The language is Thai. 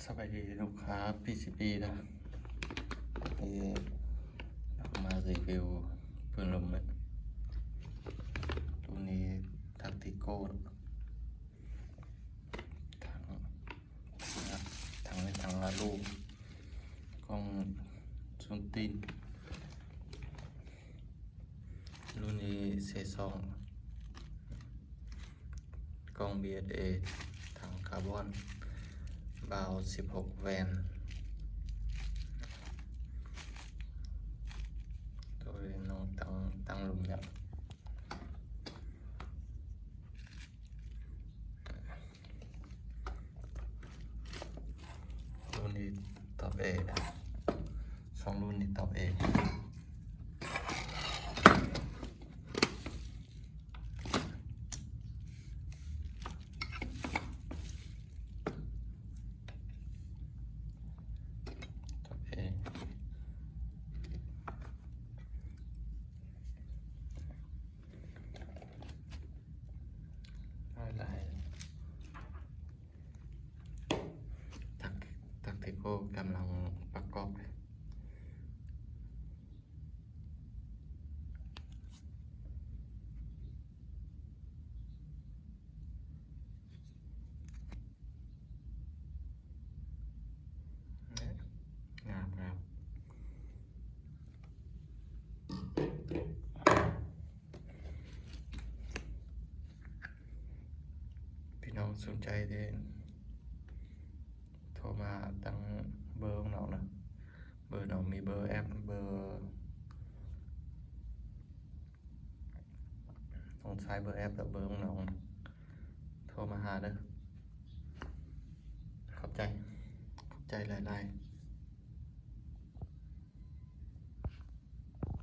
สวัสดีลูกค้า PCB นะนี่มารีวิวปืนลมเลยตัวนี้ทักติโก้ถังละลูกกล้องซุนตินรุ่นนี้เซซองกล้อง BSA ถังคาร์บอนบาว16แวนโดยน้องตั้งลุมเนี่ยรุ่นนี้ตอบ A นะ2รุ่นนี้ตอบ Aทักติโก้กำลังประกอบงามพี่น้องสนใจเด่นโทรมาตั้งเบอร์ของเรานะเบอร์เรามีเบอร์แอปเบอร์ต้องใช้เบอร์แอปกับเบอร์ของเรานะโทรมาหาเด้อขอบใจหลายๆ